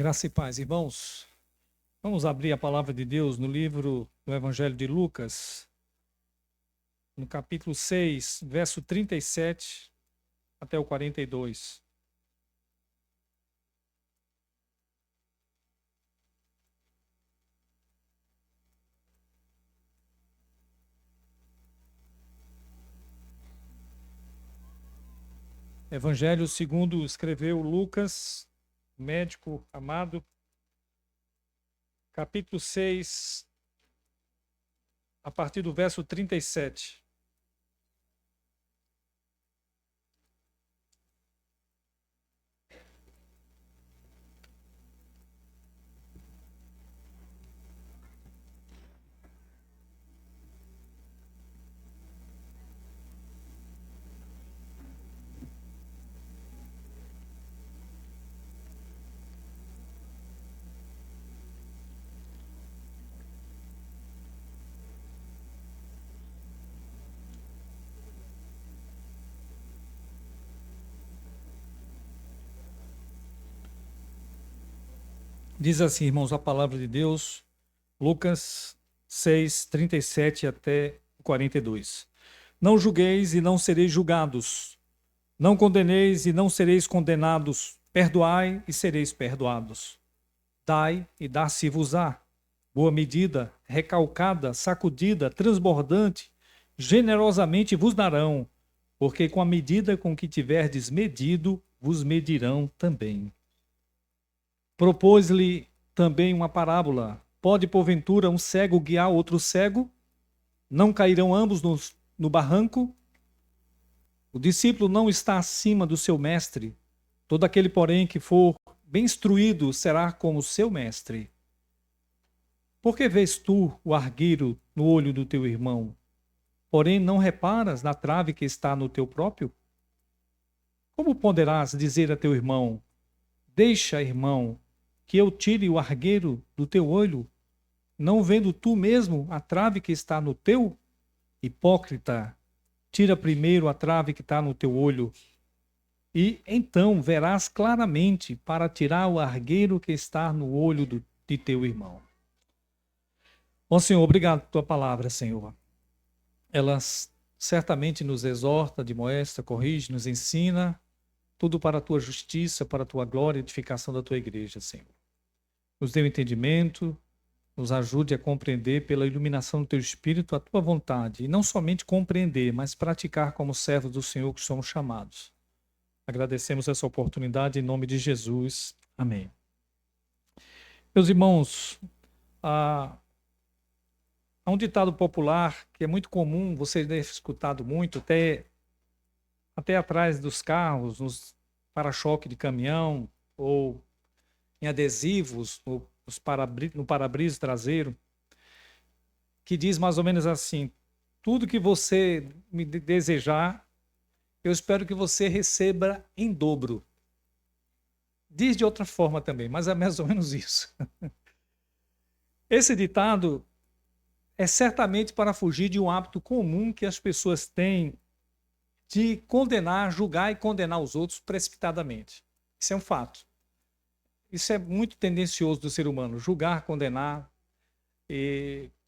Graça e paz, irmãos. Vamos abrir a palavra de Deus no livro do Evangelho de Lucas, no capítulo 6, verso 37 até o 42. Evangelho segundo escreveu Lucas, médico amado, capítulo 6, a partir do verso 37. Diz assim, irmãos, a palavra de Deus, Lucas 6, 37 até 42. Não julgueis e não sereis julgados. Não condeneis e não sereis condenados. Perdoai e sereis perdoados. Dai e dar-se-vos-á. Boa medida, recalcada, sacudida, transbordante, generosamente vos darão, porque com a medida com que tiverdes medido, vos medirão também. Propôs-lhe também uma parábola. Pode, porventura, um cego guiar outro cego? Não cairão ambos no barranco? O discípulo não está acima do seu mestre. Todo aquele, porém, que for bem instruído será como seu mestre. Por que vês tu o argueiro no olho do teu irmão, porém não reparas na trave que está no teu próprio? Como poderás dizer a teu irmão: deixa, irmão, que eu tire o argueiro do teu olho, não vendo tu mesmo a trave que está no teu? Hipócrita, tira primeiro a trave que está no teu olho, e então verás claramente para tirar o argueiro que está no olho de teu irmão. Ó Senhor, obrigado por tua palavra, Senhor. Ela certamente nos exorta, admoesta, corrige, nos ensina, tudo para a tua justiça, para a tua glória e edificação da tua igreja, Senhor. Nos dê o entendimento, nos ajude a compreender pela iluminação do teu Espírito a tua vontade, e não somente compreender, mas praticar como servos do Senhor que somos chamados. Agradecemos essa oportunidade em nome de Jesus. Amém. Meus irmãos, há um ditado popular que é muito comum, vocês devem ter escutado muito, até atrás dos carros, nos para-choque de caminhão ou em adesivos no para-brisa traseiro, que diz mais ou menos assim: tudo que você me desejar, eu espero que você receba em dobro. Diz de outra forma também, mas é mais ou menos isso. Esse ditado é certamente para fugir de um hábito comum que as pessoas têm de condenar, julgar e condenar os outros precipitadamente. Isso é um fato. Isso é muito tendencioso do ser humano, julgar, condenar,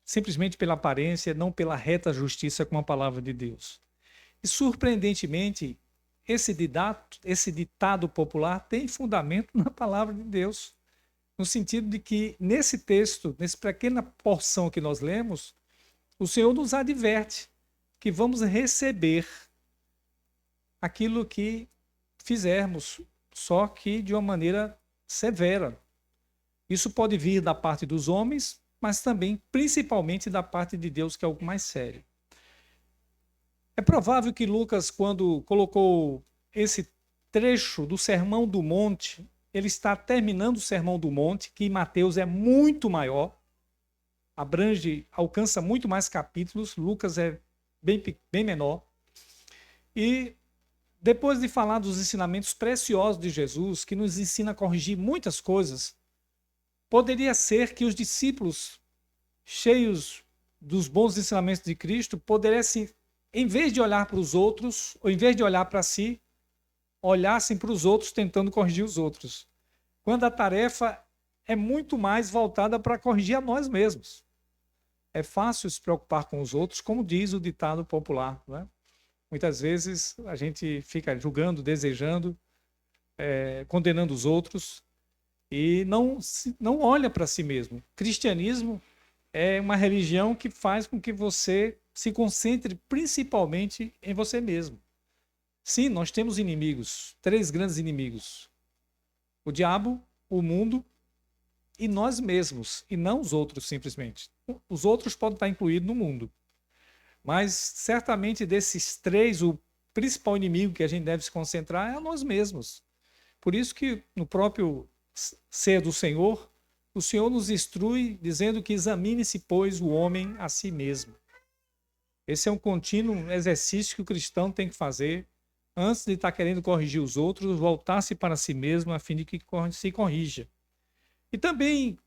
simplesmente pela aparência, não pela reta justiça com a palavra de Deus. E, surpreendentemente, esse ditado popular tem fundamento na palavra de Deus, no sentido de que, nesse texto, nessa pequena porção que nós lemos, o Senhor nos adverte que vamos receber aquilo que fizermos, só que de uma maneira severa. Isso pode vir da parte dos homens, mas também, principalmente, da parte de Deus, que é algo mais sério. É provável que Lucas, quando colocou esse trecho do Sermão do Monte, ele está terminando o Sermão do Monte, que em Mateus é muito maior, alcança muito mais capítulos, Lucas é bem menor. E depois de falar dos ensinamentos preciosos de Jesus, que nos ensina a corrigir muitas coisas, poderia ser que os discípulos, cheios dos bons ensinamentos de Cristo, pudessem, em vez de olhar para os outros, ou em vez de olhar para si, olhassem para os outros tentando corrigir os outros. Quando a tarefa é muito mais voltada para corrigir a nós mesmos. É fácil se preocupar com os outros, como diz o ditado popular, né? Muitas vezes a gente fica julgando, desejando, condenando os outros e não olha para si mesmo. Cristianismo é uma religião que faz com que você se concentre principalmente em você mesmo. Sim, nós temos inimigos, 3 grandes inimigos: o diabo, o mundo e nós mesmos, e não os outros simplesmente. Os outros podem estar incluídos no mundo, mas certamente desses 3, o principal inimigo que a gente deve se concentrar é a nós mesmos. Por isso que no próprio ser do Senhor, o Senhor nos instrui dizendo que examine-se, pois, o homem a si mesmo. Esse é um contínuo exercício que o cristão tem que fazer antes de estar querendo corrigir os outros, voltar-se para si mesmo a fim de que se corrija. E também,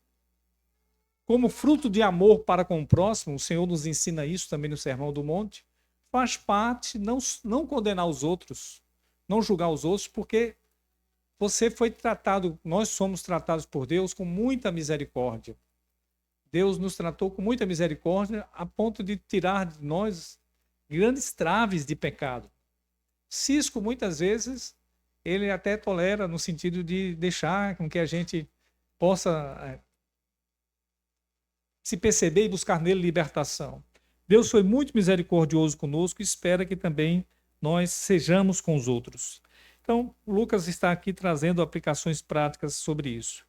como fruto de amor para com o próximo, o Senhor nos ensina isso também no Sermão do Monte, faz parte não condenar os outros, não julgar os outros, porque você foi tratado, nós somos tratados por Deus com muita misericórdia. Deus nos tratou com muita misericórdia a ponto de tirar de nós grandes traves de pecado. Cisco, muitas vezes, ele até tolera no sentido de deixar com que a gente possa se perceber e buscar nele libertação. Deus foi muito misericordioso conosco e espera que também nós sejamos com os outros. Então, Lucas está aqui trazendo aplicações práticas sobre isso.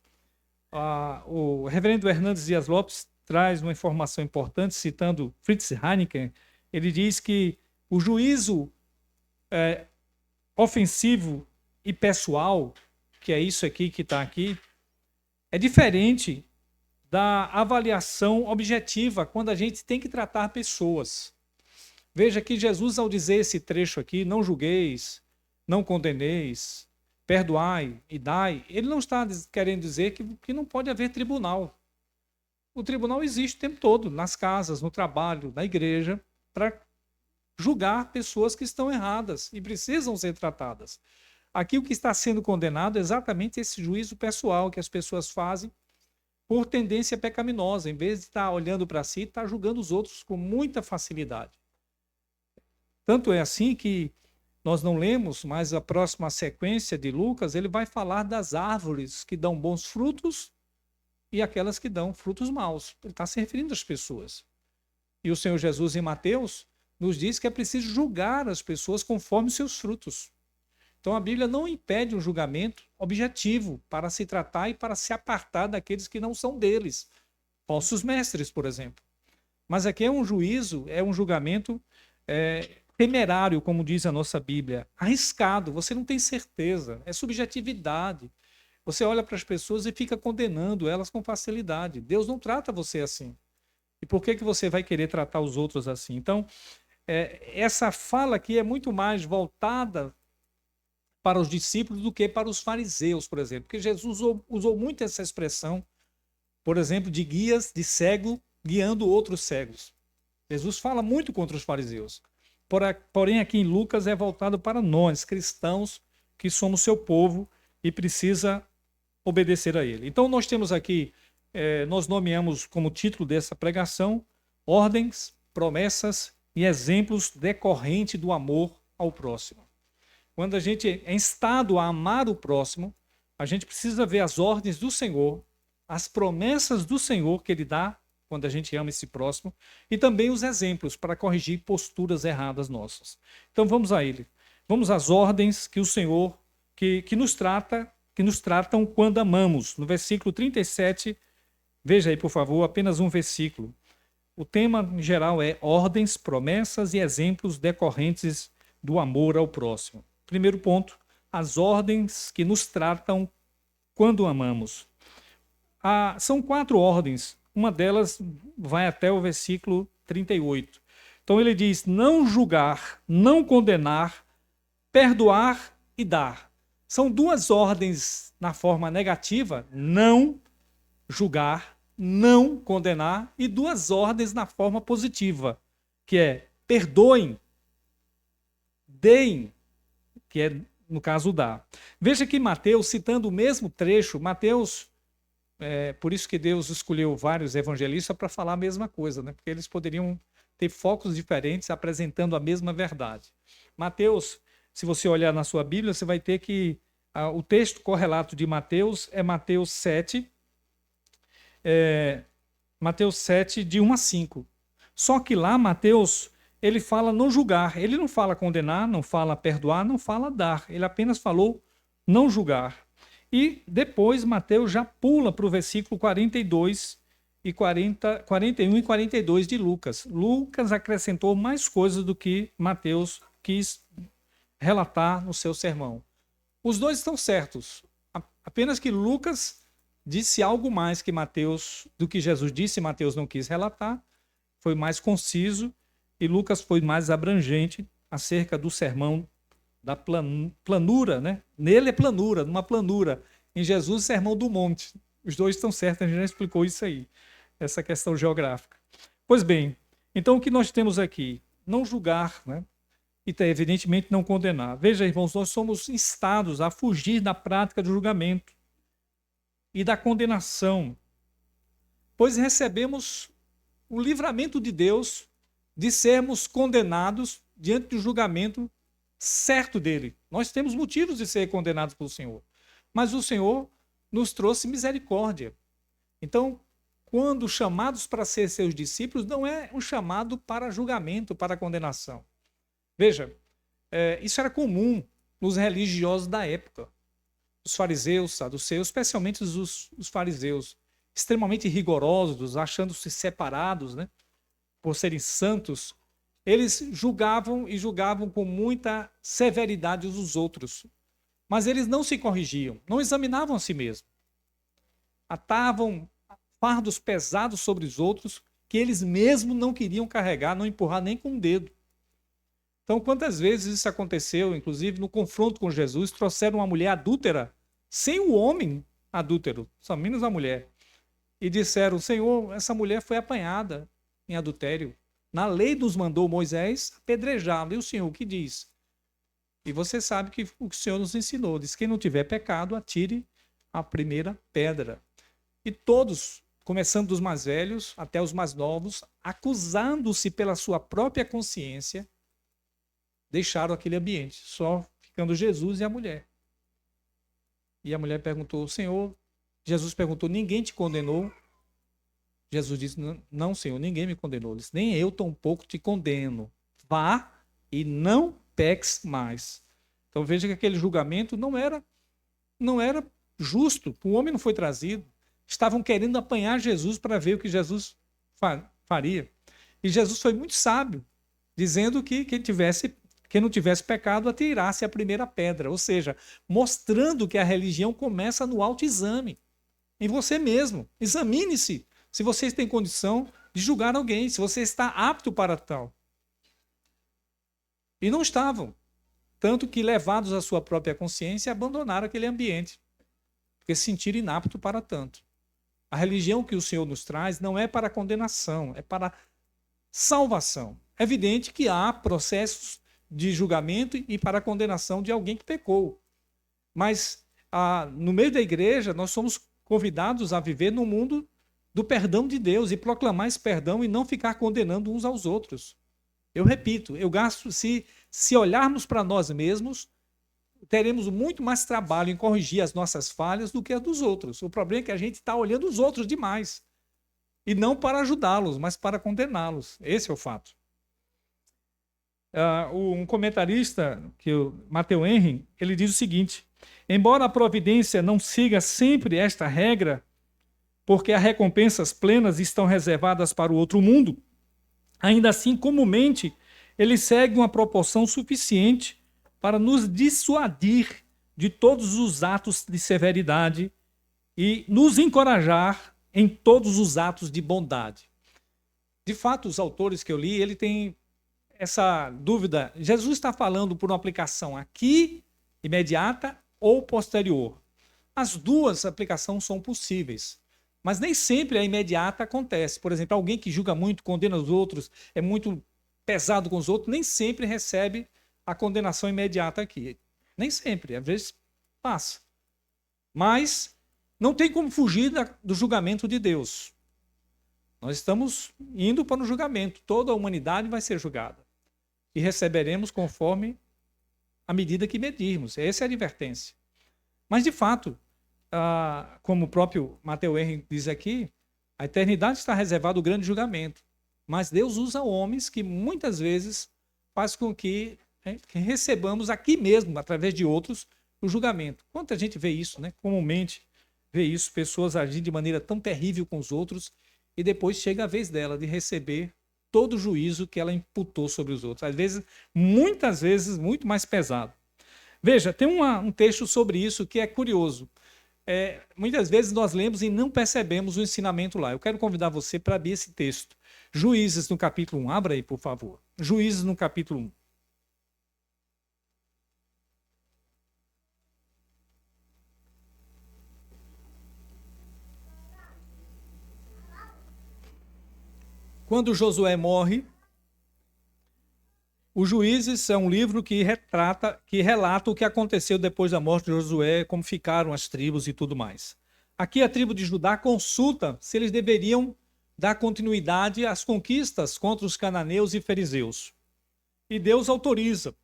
O reverendo Hernandes Dias Lopes traz uma informação importante, citando Fritz Heineken. Ele diz que o juízo ofensivo e pessoal, que é isso aqui que está aqui, é diferente da avaliação objetiva quando a gente tem que tratar pessoas. Veja que Jesus, ao dizer esse trecho aqui, não julgueis, não condeneis, perdoai e dai, ele não está querendo dizer que não pode haver tribunal. O tribunal existe o tempo todo, nas casas, no trabalho, na igreja, para julgar pessoas que estão erradas e precisam ser tratadas. Aqui o que está sendo condenado é exatamente esse juízo pessoal que as pessoas fazem por tendência pecaminosa. Em vez de estar olhando para si, está julgando os outros com muita facilidade. Tanto é assim que nós não lemos, mas a próxima sequência de Lucas, ele vai falar das árvores que dão bons frutos e aquelas que dão frutos maus. Ele está se referindo às pessoas. E o Senhor Jesus, em Mateus, nos diz que é preciso julgar as pessoas conforme seus frutos. Então a Bíblia não impede um julgamento objetivo para se tratar e para se apartar daqueles que não são deles. Falsos mestres, por exemplo. Mas aqui é um juízo, é um julgamento temerário, como diz a nossa Bíblia, arriscado, você não tem certeza, é subjetividade. Você olha para as pessoas e fica condenando elas com facilidade. Deus não trata você assim. E por que você vai querer tratar os outros assim? Então, essa fala aqui é muito mais voltada para os discípulos do que para os fariseus, por exemplo. Porque Jesus usou muito essa expressão, por exemplo, de guias, de cego, guiando outros cegos. Jesus fala muito contra os fariseus. Porém, aqui em Lucas é voltado para nós, cristãos, que somos seu povo e precisa obedecer a ele. Então, nós temos aqui, nós nomeamos como título dessa pregação, ordens, promessas e exemplos decorrentes do amor ao próximo. Quando a gente é instado a amar o próximo, a gente precisa ver as ordens do Senhor, as promessas do Senhor que ele dá quando a gente ama esse próximo, e também os exemplos para corrigir posturas erradas nossas. Então vamos a ele. Vamos às ordens que o Senhor que nos tratam quando amamos. No versículo 37, veja aí, por favor, apenas um versículo. O tema em geral é ordens, promessas e exemplos decorrentes do amor ao próximo. Primeiro ponto, as ordens que nos tratam quando amamos. São 4 ordens. Uma delas vai até o versículo 38. Então ele diz: não julgar, não condenar, perdoar e dar. São 2 ordens na forma negativa: não julgar, não condenar, e 2 ordens na forma positiva, que é perdoem, deem, que é no caso dar. Veja que Mateus, citando o mesmo trecho, Mateus Por isso que Deus escolheu vários evangelistas para falar a mesma coisa, né? Porque eles poderiam ter focos diferentes apresentando a mesma verdade. Mateus, se você olhar na sua Bíblia, você vai ter que o texto correlato de Mateus é Mateus 7, Mateus 7, de 1 a 5. Só que lá, Mateus, ele fala não julgar, ele não fala condenar, não fala perdoar, não fala dar, ele apenas falou não julgar. E depois Mateus já pula para o versículo 42 e 41 e 42 de Lucas. Lucas acrescentou mais coisas do que Mateus quis relatar no seu sermão. Os dois estão certos, apenas que Lucas disse algo mais que Mateus, do que Jesus disse, Mateus não quis relatar, foi mais conciso, e Lucas foi mais abrangente acerca do sermão da planura, né? Nele é planura, numa planura. Em Jesus, sermão do monte. Os dois estão certos, a gente já explicou isso aí, essa questão geográfica. Pois bem, então o que nós temos aqui? Não julgar, né? E evidentemente não condenar. Veja, irmãos, nós somos instados a fugir da prática do julgamento e da condenação, pois recebemos o livramento de Deus de sermos condenados diante do julgamento certo dele. Nós temos motivos de ser condenados pelo Senhor, mas o Senhor nos trouxe misericórdia. Então, quando chamados para ser seus discípulos, não é um chamado para julgamento, para condenação. Veja, isso era comum nos religiosos da época. Os fariseus, saduceus, especialmente os fariseus, extremamente rigorosos, achando-se separados, né, por serem santos, eles julgavam e julgavam com muita severidade os outros. Mas eles não se corrigiam, não examinavam a si mesmos. Atavam fardos pesados sobre os outros que eles mesmos não queriam carregar, não empurrar nem com o dedo. Então, quantas vezes isso aconteceu, inclusive no confronto com Jesus, trouxeram uma mulher adúltera, sem o homem adúltero, só menos a mulher, e disseram: Senhor, essa mulher foi apanhada em adultério. Na lei nos mandou Moisés apedrejá-la. E o Senhor o que diz? E você sabe que o Senhor nos ensinou, diz: quem não tiver pecado, atire a primeira pedra. E todos, começando dos mais velhos até os mais novos, acusando-se pela sua própria consciência, deixaram aquele ambiente, só ficando Jesus e a mulher. E a mulher perguntou: Senhor, Jesus perguntou: ninguém te condenou? Jesus disse: não, Senhor, ninguém me condenou. Ele disse: nem eu tampouco te condeno. Vá e não peques mais. Então veja que aquele julgamento não era justo. O homem não foi trazido. Estavam querendo apanhar Jesus para ver o que Jesus faria. E Jesus foi muito sábio, dizendo que quem não tivesse pecado atirasse a primeira pedra. Ou seja, mostrando que a religião começa no autoexame, em você mesmo. Examine-se se você tem condição de julgar alguém, se você está apto para tal. E não estavam. Tanto que, levados à sua própria consciência, abandonaram aquele ambiente, porque se sentiram inapto para tanto. A religião que o Senhor nos traz não é para condenação, é para salvação. É evidente que há processos de julgamento e para a condenação de alguém que pecou. Mas, no meio da igreja, nós somos convidados a viver no mundo do perdão de Deus e proclamar esse perdão e não ficar condenando uns aos outros. Eu repito, se olharmos para nós mesmos, teremos muito mais trabalho em corrigir as nossas falhas do que as dos outros. O problema é que a gente está olhando os outros demais. E não para ajudá-los, mas para condená-los. Esse é o fato. Um comentarista, Matthew Henry, ele diz o seguinte: embora a providência não siga sempre esta regra, porque as recompensas plenas estão reservadas para o outro mundo, ainda assim, comumente, ele segue uma proporção suficiente para nos dissuadir de todos os atos de severidade e nos encorajar em todos os atos de bondade. De fato, os autores que eu li, ele tem essa dúvida: Jesus está falando por uma aplicação aqui, imediata ou posterior? As duas aplicações são possíveis, mas nem sempre a imediata acontece. Por exemplo, alguém que julga muito, condena os outros, é muito pesado com os outros, nem sempre recebe a condenação imediata aqui. Nem sempre, às vezes passa. Mas Não tem como fugir do julgamento de Deus. Nós estamos indo para o julgamento. Toda a humanidade vai ser julgada. E receberemos conforme a medida que medirmos. Essa é a advertência. Mas, de fato, como o próprio Matthew Henry diz aqui, a eternidade está reservada ao grande julgamento. Mas Deus usa homens que muitas vezes faz com que recebamos aqui mesmo, através de outros, o julgamento. Quanta gente vê isso, né? Comumente vê isso, pessoas agindo de maneira tão terrível com os outros, e depois chega a vez dela de receber todo o juízo que ela imputou sobre os outros. Às vezes, muitas vezes, muito mais pesado. Veja, tem um texto sobre isso que é curioso. Muitas vezes nós lemos e não percebemos o ensinamento lá. Eu quero convidar você para abrir esse texto. Juízes no capítulo 1. Abra aí, por favor. Juízes no capítulo 1. Quando Josué morre, os Juízes é um livro que relata o que aconteceu depois da morte de Josué, como ficaram as tribos e tudo mais. Aqui a tribo de Judá consulta se eles deveriam dar continuidade às conquistas contra os cananeus e fariseus. E Deus autoriza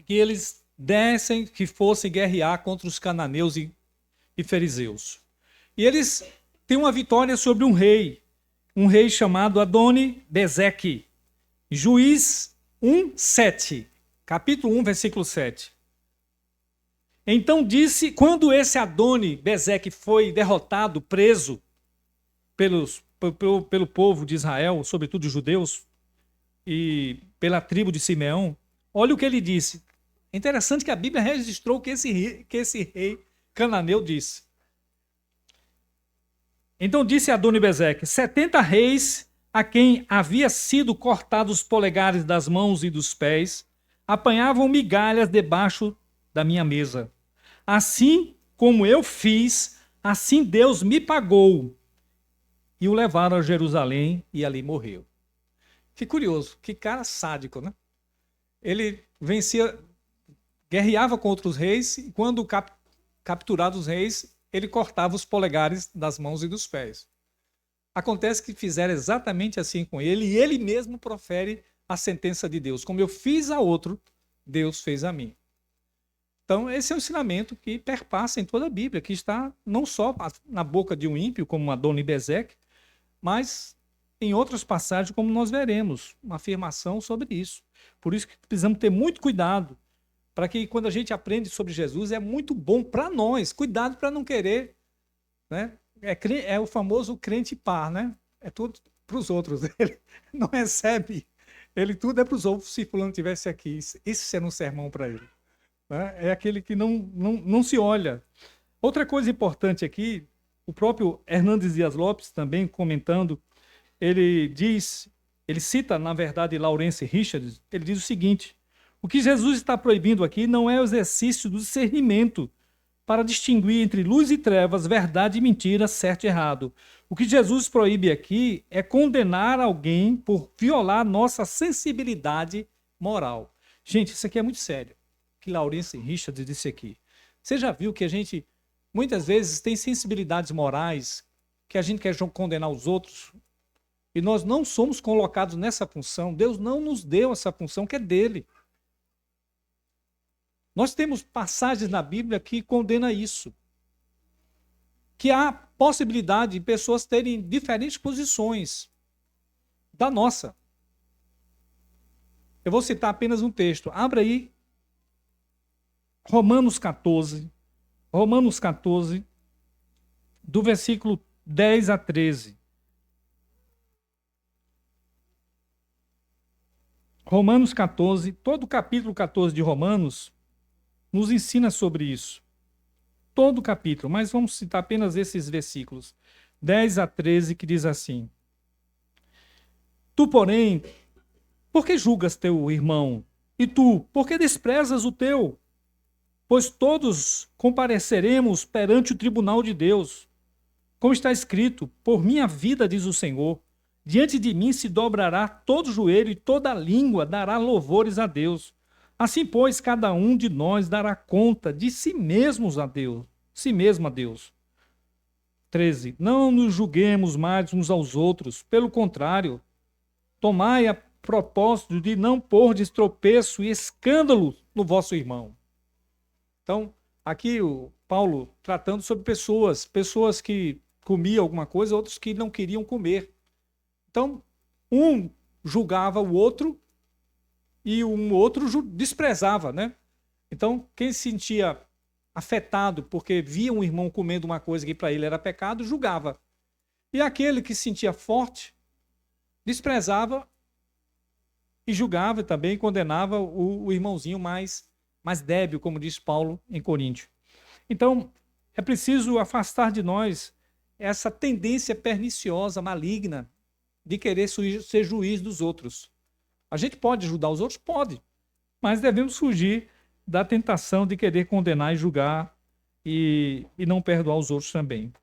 que eles que fossem guerrear contra os cananeus e fariseus. E eles têm uma vitória sobre um rei chamado Adoni-Bezeque. Juiz 1:7, capítulo 1, versículo 7. Então disse, quando esse Adoni-Bezeque foi derrotado, preso pelo povo de Israel, sobretudo os judeus, e pela tribo de Simeão, olha o que ele disse. É interessante que a Bíblia registrou que esse rei cananeu disse. Então disse Adoni-Bezeque, 70 reis a quem havia sido cortados os polegares das mãos e dos pés, apanhavam migalhas debaixo da minha mesa. Assim como eu fiz, assim Deus me pagou. E o levaram a Jerusalém e ali morreu. Que curioso, que cara sádico, né? Ele guerreava contra os reis, e quando capturado os reis, ele cortava os polegares das mãos e dos pés. Acontece que fizeram exatamente assim com ele, e ele mesmo profere a sentença de Deus. Como eu fiz a outro, Deus fez a mim. Então, esse é um ensinamento que perpassa em toda a Bíblia, que está não só na boca de um ímpio, como Adoni-Bezeque, mas em outras passagens, como nós veremos, uma afirmação sobre isso. Por isso que precisamos ter muito cuidado, para que quando a gente aprende sobre Jesus, é muito bom para nós. Cuidado para não querer, né? É o famoso crente par, né? É tudo para os outros. Ele não recebe, ele tudo é para os outros. Se fulano estivesse aqui, isso será um sermão para ele. Né? É aquele que não se olha. Outra coisa importante aqui, o próprio Hernandes Dias Lopes, também comentando, ele cita, na verdade, Laurence Richards, ele diz o seguinte: o que Jesus está proibindo aqui não é o exercício do discernimento para distinguir entre luz e trevas, verdade e mentira, certo e errado. O que Jesus proíbe aqui é condenar alguém por violar nossa sensibilidade moral. Gente, isso aqui é muito sério. O que Laurence Richards disse aqui. Você já viu que a gente, muitas vezes, tem sensibilidades morais que a gente quer condenar os outros? E nós não somos colocados nessa função. Deus não nos deu essa função que é dele. Nós temos passagens na Bíblia que condenam isso. Que há possibilidade de pessoas terem diferentes posições da nossa. Eu vou citar apenas um texto. Abra aí Romanos 14. Romanos 14, do versículo 10 a 13. Romanos 14, todo o capítulo 14 de Romanos nos ensina sobre isso. Todo o capítulo, mas vamos citar apenas esses versículos. 10 a 13, que diz assim: Tu, porém, por que julgas teu irmão? E tu, por que desprezas o teu? Pois todos compareceremos perante o tribunal de Deus. Como está escrito, por minha vida, diz o Senhor, diante de mim se dobrará todo joelho e toda língua dará louvores a Deus. Assim, pois, cada um de nós dará conta de si mesmo a Deus. 13. Não nos julguemos mais uns aos outros, pelo contrário, tomai a propósito de não pôr de tropeço e escândalo no vosso irmão. Então, aqui o Paulo tratando sobre pessoas que comiam alguma coisa, outros que não queriam comer. Então, um julgava o outro e um outro desprezava, né? Então, quem se sentia afetado porque via um irmão comendo uma coisa que para ele era pecado, julgava. E aquele que se sentia forte, desprezava e julgava também, condenava o irmãozinho mais débil, como diz Paulo em Coríntios. Então, é preciso afastar de nós essa tendência perniciosa, maligna, de querer ser juiz dos outros. A gente pode ajudar os outros? Pode, mas devemos fugir da tentação de querer condenar e julgar e não perdoar os outros também.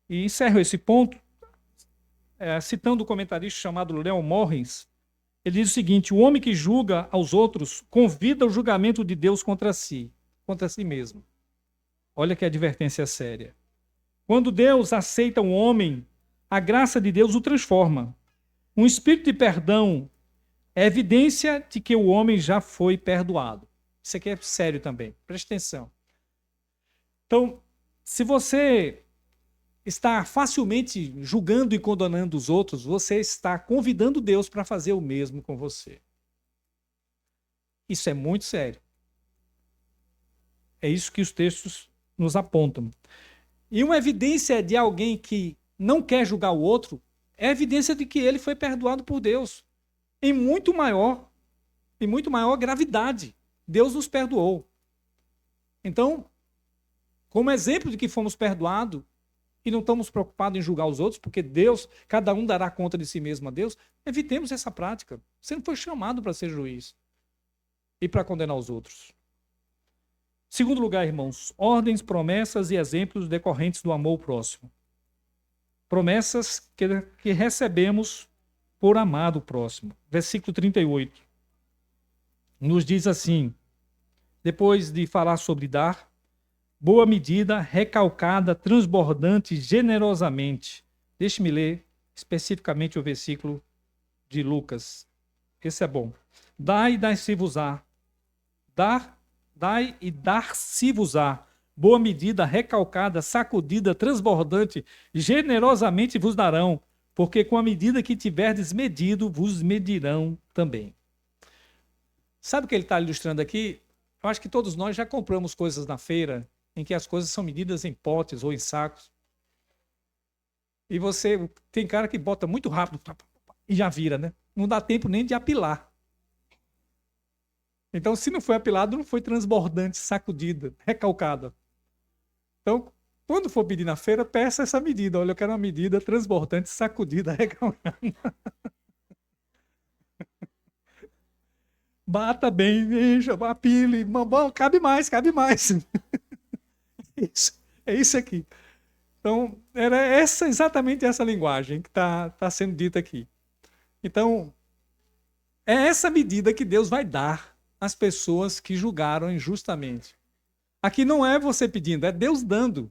E encerro esse ponto citando o comentarista chamado Léo Morris. Ele diz o seguinte: o homem que julga aos outros convida o julgamento de Deus contra si mesmo. Olha que advertência séria. Quando Deus aceita um homem, a graça de Deus o transforma. Um espírito de perdão é evidência de que o homem já foi perdoado. Isso aqui é sério também, preste atenção. Então, se você está facilmente julgando e condenando os outros, você está convidando Deus para fazer o mesmo com você. Isso é muito sério. É isso que os textos nos apontam. E uma evidência de alguém que não quer julgar o outro é a evidência de que ele foi perdoado por Deus. Em muito maior gravidade. Deus nos perdoou. Então, como exemplo de que fomos perdoados e não estamos preocupados em julgar os outros, porque Deus, cada um dará conta de si mesmo a Deus, evitemos essa prática. Você não foi chamado para ser juiz e para condenar os outros. Segundo lugar, irmãos, ordens, promessas e exemplos decorrentes do amor ao próximo. Promessas que recebemos por amar o próximo. Versículo 38. Nos diz assim, depois de falar sobre dar, boa medida, recalcada, transbordante, generosamente. Deixe-me ler especificamente o versículo de Lucas. Esse é bom. Dai e dar-se-vos-á. Dai e dar-se-vos-á. Boa medida, recalcada, sacudida, transbordante, generosamente vos darão, porque com a medida que tiverdes medido, vos medirão também. Sabe o que ele está ilustrando aqui? Eu acho que todos nós já compramos coisas na feira em que as coisas são medidas em potes ou em sacos. E você tem cara que bota muito rápido e já vira, né? Não dá tempo nem de apilar. Então, se não foi apilado, não foi transbordante, sacudida, recalcada. Então, quando for pedir na feira, peça essa medida. Olha, eu quero uma medida transbordante, sacudida, recalcada. Bata bem, encha, apile, cabe mais. É isso aqui. Então, era exatamente essa linguagem que está sendo dita aqui. Então, é essa medida que Deus vai dar às pessoas que julgaram injustamente. Aqui não é você pedindo, é Deus dando.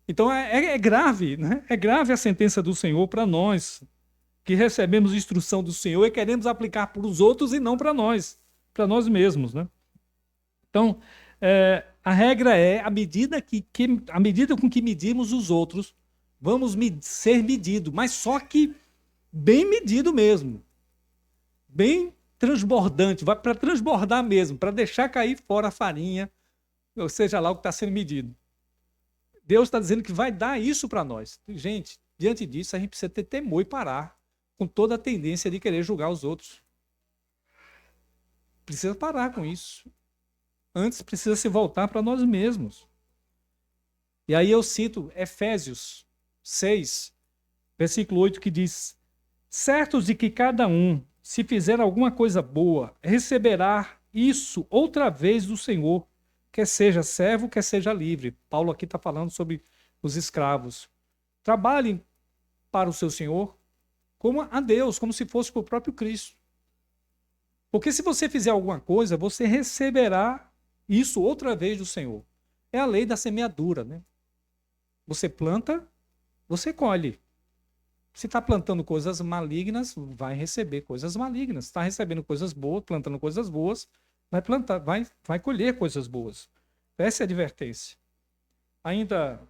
Então, é grave, né? É grave a sentença do Senhor para nós, que recebemos instrução do Senhor e queremos aplicar para os outros e não para nós mesmos, né? Então, a regra é a medida com que medimos os outros, vamos ser medidos, mas só que bem medido mesmo, bem transbordante, vai para transbordar mesmo, para deixar cair fora a farinha, ou seja lá o que está sendo medido. Deus está dizendo que vai dar isso para nós. Gente, diante disso, a gente precisa ter temor e parar com toda a tendência de querer julgar os outros. Precisa parar com isso. Antes precisa se voltar para nós mesmos. E aí eu cito Efésios 6, versículo 8, que diz: certos de que cada um, se fizer alguma coisa boa, receberá isso outra vez do Senhor, quer seja servo, quer seja livre. Paulo aqui está falando sobre os escravos. Trabalhem para o seu Senhor como a Deus, como se fosse para o próprio Cristo. Porque se você fizer alguma coisa, você receberá isso outra vez do Senhor. É a lei da semeadura, né? Você planta, você colhe. Se está plantando coisas malignas, vai receber coisas malignas. Está recebendo coisas boas, plantando coisas boas, vai plantar, vai colher coisas boas. Essa é a advertência. Ainda,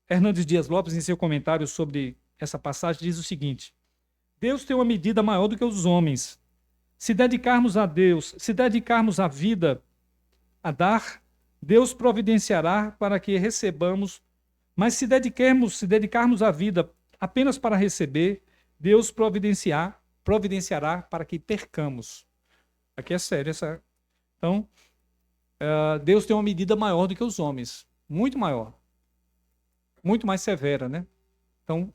Hernandes Dias Lopes, em seu comentário sobre essa passagem, diz o seguinte: Deus tem uma medida maior do que os homens. Se dedicarmos a Deus, se dedicarmos a vida a dar, Deus providenciará para que recebamos. Mas se dedicarmos a vida apenas para receber, Deus providenciará para que percamos. Aqui é sério essa. Então, Deus tem uma medida maior do que os homens, muito maior, muito mais severa, né? Então,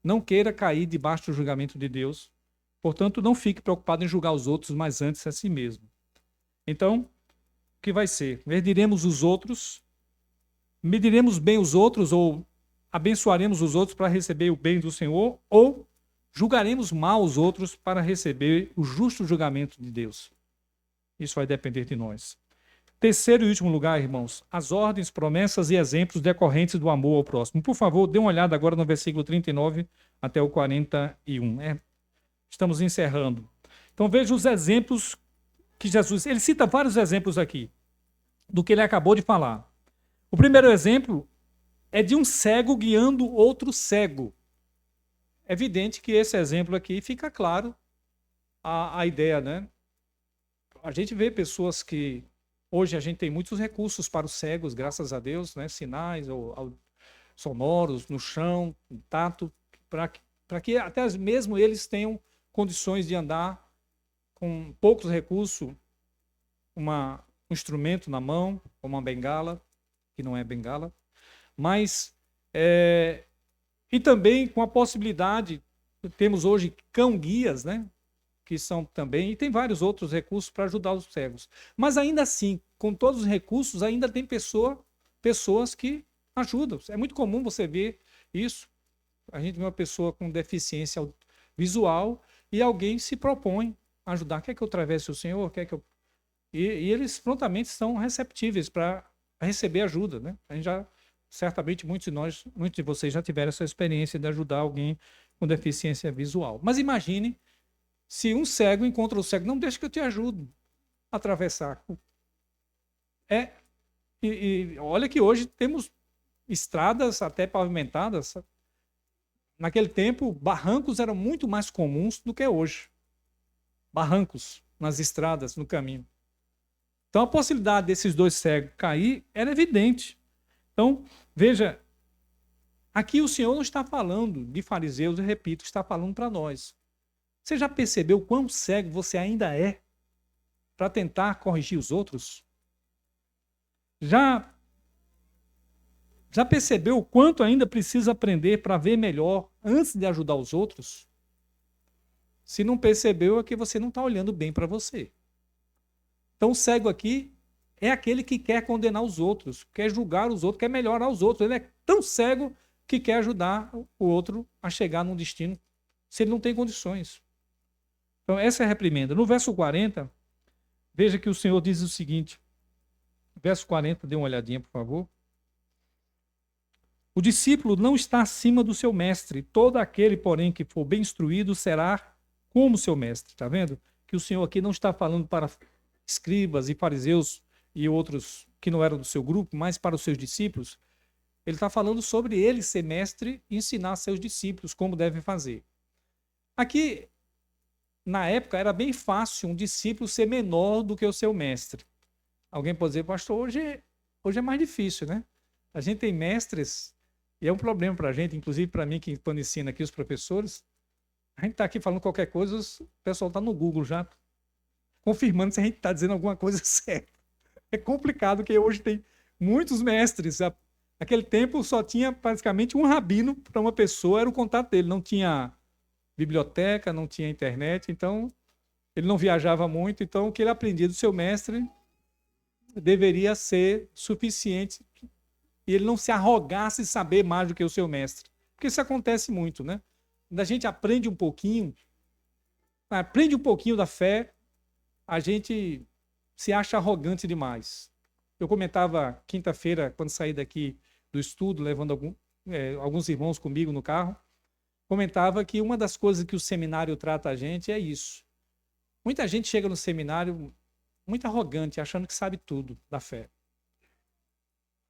não queira cair debaixo do julgamento de Deus. Portanto, não fique preocupado em julgar os outros, mas antes a si mesmo. Então, o que vai ser? Mediremos os outros, mediremos bem os outros, ou abençoaremos os outros para receber o bem do Senhor, ou julgaremos mal os outros para receber o justo julgamento de Deus. Isso vai depender de nós. Terceiro e último lugar, irmãos, as ordens, promessas e exemplos decorrentes do amor ao próximo. Por favor, dê uma olhada agora no versículo 39 até o 41. Estamos encerrando. Então veja os exemplos que Jesus... Ele cita vários exemplos aqui do que ele acabou de falar. O primeiro exemplo é de um cego guiando outro cego. É evidente que esse exemplo aqui fica claro a ideia, né? A gente vê pessoas que... Hoje a gente tem muitos recursos para os cegos, graças a Deus, né? Sinais ou sonoros no chão, no tato, para que até mesmo eles tenham condições de andar com poucos recursos, um instrumento na mão, como uma bengala, que não é bengala, mas e também com a possibilidade, temos hoje cão-guias, né? Que são também, e tem vários outros recursos para ajudar os cegos. Mas ainda assim, com todos os recursos, ainda tem pessoas que ajudam. É muito comum você ver isso. A gente vê uma pessoa com deficiência visual e alguém se propõe a ajudar. Quer que eu atravesse o Senhor? Quer que eu... E eles prontamente estão receptíveis para receber ajuda, né? A gente já, certamente, muitos de vocês já tiveram essa experiência de ajudar alguém com deficiência visual. Mas imagine se um cego encontra o cego, não deixa que eu te ajudo a atravessar. E olha que hoje temos estradas até pavimentadas. Naquele tempo, barrancos eram muito mais comuns do que hoje. Barrancos nas estradas, no caminho. Então a possibilidade desses dois cegos cair era evidente. Então, veja, aqui o Senhor não está falando de fariseus, eu repito, está falando para nós. Você já percebeu quão cego você ainda é para tentar corrigir os outros? Já percebeu o quanto ainda precisa aprender para ver melhor antes de ajudar os outros? Se não percebeu, é que você não está olhando bem para você. Então, o cego aqui é aquele que quer condenar os outros, quer julgar os outros, quer melhorar os outros. Ele é tão cego que quer ajudar o outro a chegar num destino, se ele não tem condições. Então, essa é a reprimenda. No verso 40, veja que o Senhor diz o seguinte. Verso 40, dê uma olhadinha, por favor. O discípulo não está acima do seu mestre. Todo aquele, porém, que for bem instruído será como seu mestre. Está vendo? Que o Senhor aqui não está falando para escribas e fariseus e outros que não eram do seu grupo, mas para os seus discípulos. Ele está falando sobre ele ser mestre e ensinar seus discípulos como devem fazer. Aqui, na época, era bem fácil um discípulo ser menor do que o seu mestre. Alguém pode dizer, pastor, hoje é mais difícil, né? A gente tem mestres, e é um problema para a gente, inclusive para mim, que quando ensina aqui os professores, a gente está aqui falando qualquer coisa, o pessoal está no Google já, confirmando se a gente está dizendo alguma coisa certa. É complicado, porque hoje tem muitos mestres. Naquele tempo só tinha praticamente um rabino para uma pessoa, era o contato dele, não tinha biblioteca, não tinha internet, então ele não viajava muito, então o que ele aprendia do seu mestre deveria ser suficiente e ele não se arrogasse saber mais do que o seu mestre. Porque isso acontece muito, né? Quando a gente aprende um pouquinho da fé, a gente se acha arrogante demais. Eu comentava quinta-feira, quando saí daqui do estudo, levando alguns irmãos comigo no carro, comentava que uma das coisas que o seminário trata a gente é isso. Muita gente chega no seminário muito arrogante, achando que sabe tudo da fé.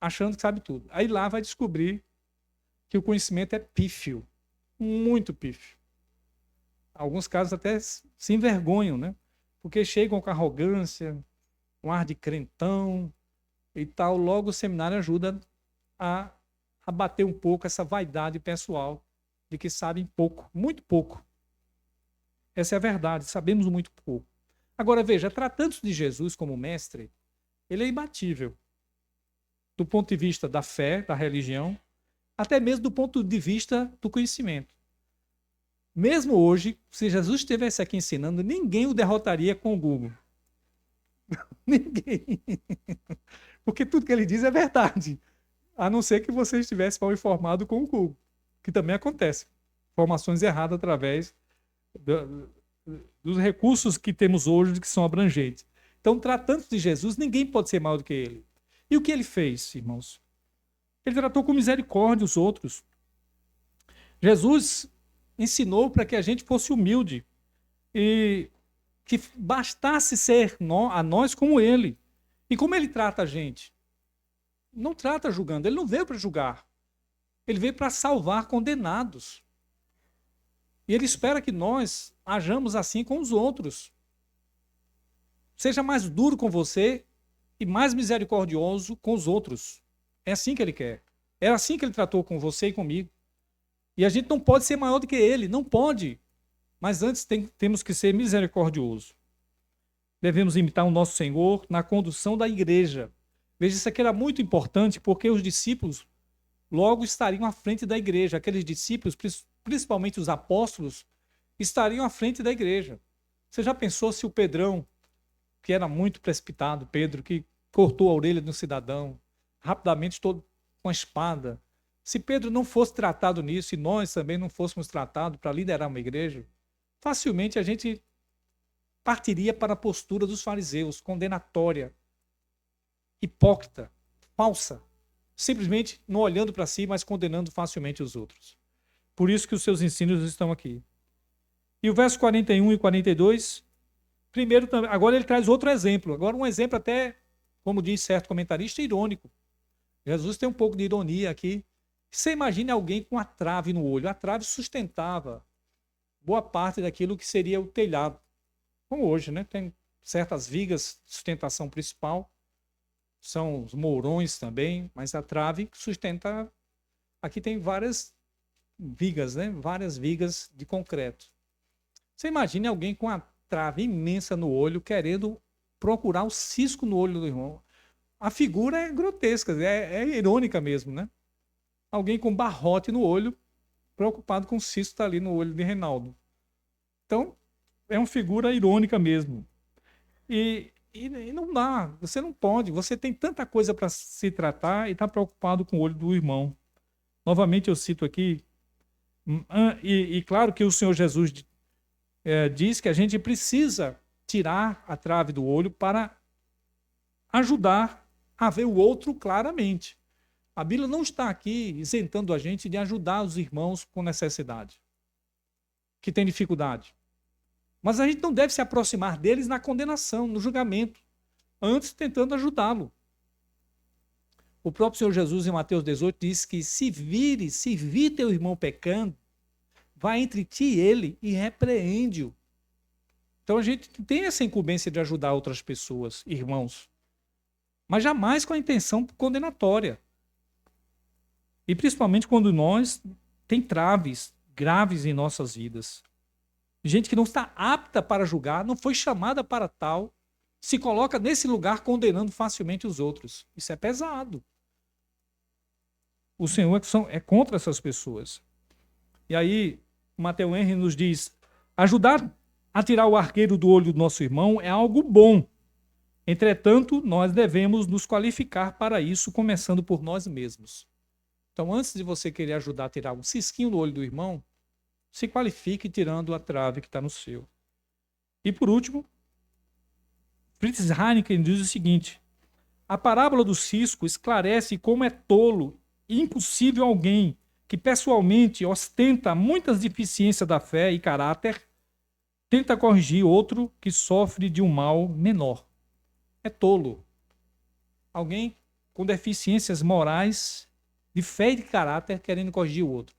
Achando que sabe tudo. Aí lá vai descobrir que o conhecimento é pífio, muito pífio. Alguns casos até se envergonham, né? Porque chegam com arrogância, um ar de crentão e tal. Logo o seminário ajuda a bater um pouco essa vaidade pessoal de que sabem pouco, muito pouco. Essa é a verdade, sabemos muito pouco. Agora veja, tratando-se de Jesus como mestre, ele é imbatível. Do ponto de vista da fé, da religião, até mesmo do ponto de vista do conhecimento. Mesmo hoje, se Jesus estivesse aqui ensinando, ninguém o derrotaria com o Google. Ninguém. Porque tudo que ele diz é verdade. A não ser que você estivesse mal informado com o Google, que também acontece. Informações erradas através dos recursos que temos hoje, que são abrangentes. Então, tratando de Jesus, ninguém pode ser maior do que ele. E o que ele fez, irmãos? Ele tratou com misericórdia os outros. Jesus ensinou para que a gente fosse humilde e que bastasse ser a nós como ele. E como ele trata a gente? Não trata julgando, ele não veio para julgar. Ele veio para salvar condenados. E ele espera que nós hajamos assim com os outros. Seja mais duro com você e mais misericordioso com os outros. É assim que ele quer. É assim que ele tratou com você e comigo. E a gente não pode ser maior do que ele, não pode. Mas antes temos que ser misericordioso. Devemos imitar o nosso Senhor na condução da igreja. Veja, isso aqui era muito importante porque os discípulos logo estariam à frente da igreja. Aqueles discípulos, principalmente os apóstolos, estariam à frente da igreja. Você já pensou se o Pedrão, que era muito precipitado, Pedro, que cortou a orelha de um cidadão, rapidamente todo com a espada, se Pedro não fosse tratado nisso e nós também não fôssemos tratados para liderar uma igreja, facilmente a gente partiria para a postura dos fariseus, condenatória, hipócrita, falsa, simplesmente não olhando para si, mas condenando facilmente os outros. Por isso que os seus ensinos estão aqui. E o verso 41 e 42, primeiro, agora ele traz outro exemplo, agora um exemplo até, como diz certo comentarista, irônico. Jesus tem um pouco de ironia aqui. Você imagine alguém com a trave no olho. A trave sustentava boa parte daquilo que seria o telhado. Como hoje, né? Tem certas vigas de sustentação principal, são os mourões também, mas a trave sustenta. Aqui tem várias vigas, né? Várias vigas de concreto. Você imagine alguém com a trave imensa no olho, querendo procurar o cisco no olho do irmão. A figura é grotesca, é irônica mesmo, né? Alguém com barrote no olho, preocupado com o cisco que está ali no olho de Reinaldo. Então, é uma figura irônica mesmo. E não dá, você não pode, você tem tanta coisa para se tratar e está preocupado com o olho do irmão. Novamente eu cito aqui, e claro que o Senhor Jesus diz que a gente precisa tirar a trave do olho para ajudar a ver o outro claramente. A Bíblia não está aqui isentando a gente de ajudar os irmãos com necessidade, que têm dificuldade. Mas a gente não deve se aproximar deles na condenação, no julgamento, antes tentando ajudá-lo. O próprio Senhor Jesus, em Mateus 18, diz que se vir teu irmão pecando, vai entre ti e ele e repreende-o. Então a gente tem essa incumbência de ajudar outras pessoas, irmãos, mas jamais com a intenção condenatória. E principalmente quando nós tem traves graves em nossas vidas. Gente que não está apta para julgar, não foi chamada para tal, se coloca nesse lugar condenando facilmente os outros. Isso é pesado. O Senhor é contra essas pessoas. E aí, Mateus Henry nos diz, ajudar a tirar o arqueiro do olho do nosso irmão é algo bom. Entretanto, nós devemos nos qualificar para isso, começando por nós mesmos. Então, antes de você querer ajudar a tirar um cisquinho do olho do irmão, se qualifique tirando a trave que está no seu. E por último, Fritz Heineken diz o seguinte, a parábola do cisco esclarece como é tolo impossível alguém que pessoalmente ostenta muitas deficiências da fé e caráter tenta corrigir outro que sofre de um mal menor. É tolo. Alguém com deficiências morais, de fé e de caráter, querendo corrigir o outro.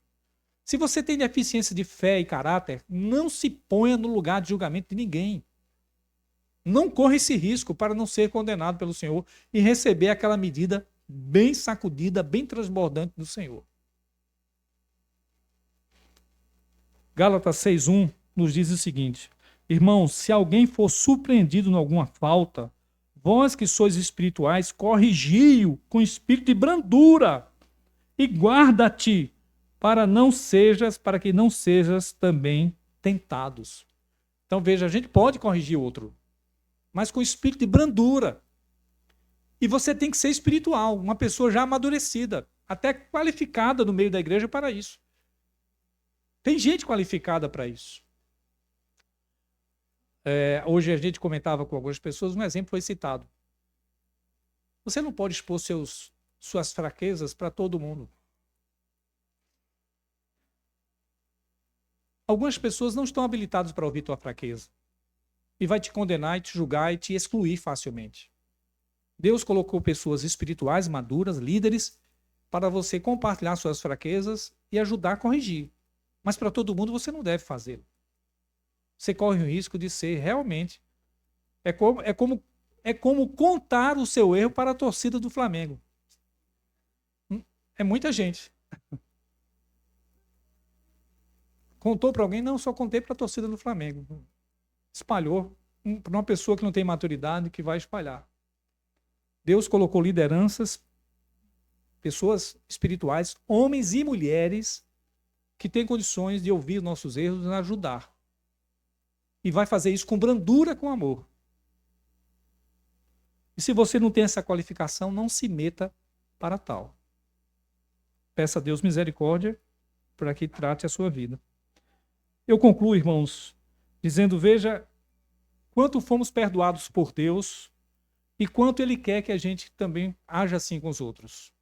Se você tem deficiência de fé e caráter, não se ponha no lugar de julgamento de ninguém. Não corra esse risco para não ser condenado pelo Senhor e receber aquela medida bem sacudida, bem transbordante do Senhor. Gálatas 6:1 nos diz o seguinte: irmãos, se alguém for surpreendido em alguma falta, vós que sois espirituais, corrigi-o com espírito de brandura e guarda-te para que não sejas também tentados. Então veja, a gente pode corrigir outro, mas com espírito de brandura. E você tem que ser espiritual, uma pessoa já amadurecida, até qualificada no meio da igreja para isso. Tem gente qualificada para isso. Hoje a gente comentava com algumas pessoas, um exemplo foi citado. Você não pode expor suas fraquezas para todo mundo. Algumas pessoas não estão habilitadas para ouvir tua fraqueza. E vai te condenar, e te julgar e te excluir facilmente. Deus colocou pessoas espirituais, maduras, líderes, para você compartilhar suas fraquezas e ajudar a corrigir. Mas para todo mundo você não deve fazê-lo. Você corre o risco de ser realmente... É como contar o seu erro para a torcida do Flamengo. É muita gente. Contou para alguém? Não, só contei para a torcida do Flamengo. Espalhou para uma pessoa que não tem maturidade, que vai espalhar. Deus colocou lideranças, pessoas espirituais, homens e mulheres, que têm condições de ouvir nossos erros e nos ajudar. E vai fazer isso com brandura, com amor. E se você não tem essa qualificação, não se meta para tal. Peça a Deus misericórdia para que trate a sua vida. Eu concluo, irmãos, dizendo, veja quanto fomos perdoados por Deus e quanto Ele quer que a gente também haja assim com os outros.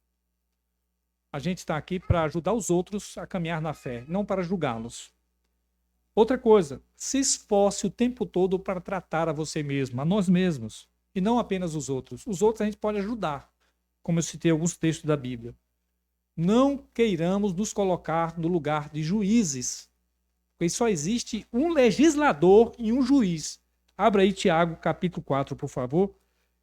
A gente está aqui para ajudar os outros a caminhar na fé, não para julgá-los. Outra coisa, se esforce o tempo todo para tratar a você mesmo, a nós mesmos, e não apenas os outros. Os outros a gente pode ajudar, como eu citei alguns textos da Bíblia. Não queiramos nos colocar no lugar de juízes, porque só existe um legislador e um juiz. Abra aí Tiago, capítulo 4, por favor.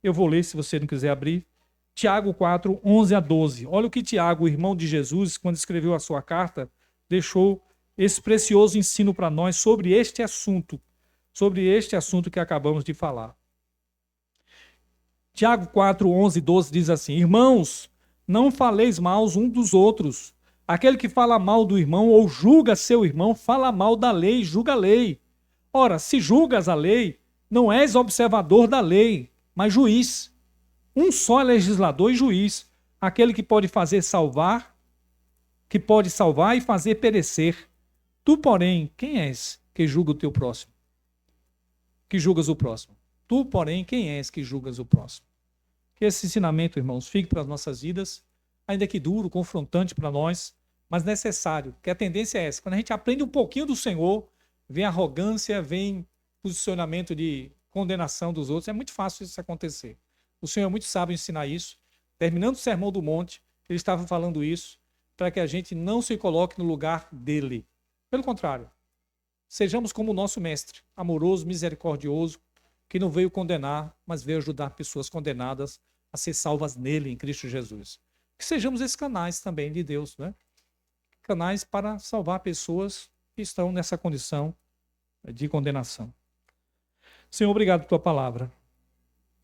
Eu vou ler, se você não quiser abrir. Tiago 4, 11 a 12. Olha o que Tiago, o irmão de Jesus, quando escreveu a sua carta, deixou esse precioso ensino para nós sobre este assunto que acabamos de falar. Tiago 4, 11 e 12 diz assim: irmãos, não faleis mal uns dos outros. Aquele que fala mal do irmão ou julga seu irmão, fala mal da lei, julga a lei. Ora, se julgas a lei, não és observador da lei, mas juiz. Um só é legislador e juiz, aquele que pode salvar e fazer perecer. Tu, porém, quem és que julga o teu próximo? Que julgas o próximo? Tu, porém, quem és que julgas o próximo? Que esse ensinamento, irmãos, fique para as nossas vidas, ainda que duro, confrontante para nós, mas necessário, que a tendência é essa. Quando a gente aprende um pouquinho do Senhor, vem arrogância, vem posicionamento de condenação dos outros, é muito fácil isso acontecer. O Senhor é muito sábio em ensinar isso. Terminando o Sermão do Monte, ele estava falando isso, para que a gente não se coloque no lugar dele. Pelo contrário, sejamos como o nosso mestre, amoroso, misericordioso, que não veio condenar, mas veio ajudar pessoas condenadas a ser salvas nele, em Cristo Jesus. Que sejamos esses canais também de Deus, né? Canais para salvar pessoas que estão nessa condição de condenação. Senhor, obrigado por tua palavra.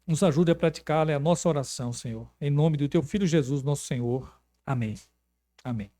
Nos ajude a praticá-la, é a nossa oração, Senhor. Em nome do teu Filho Jesus, nosso Senhor. Amém. Amém.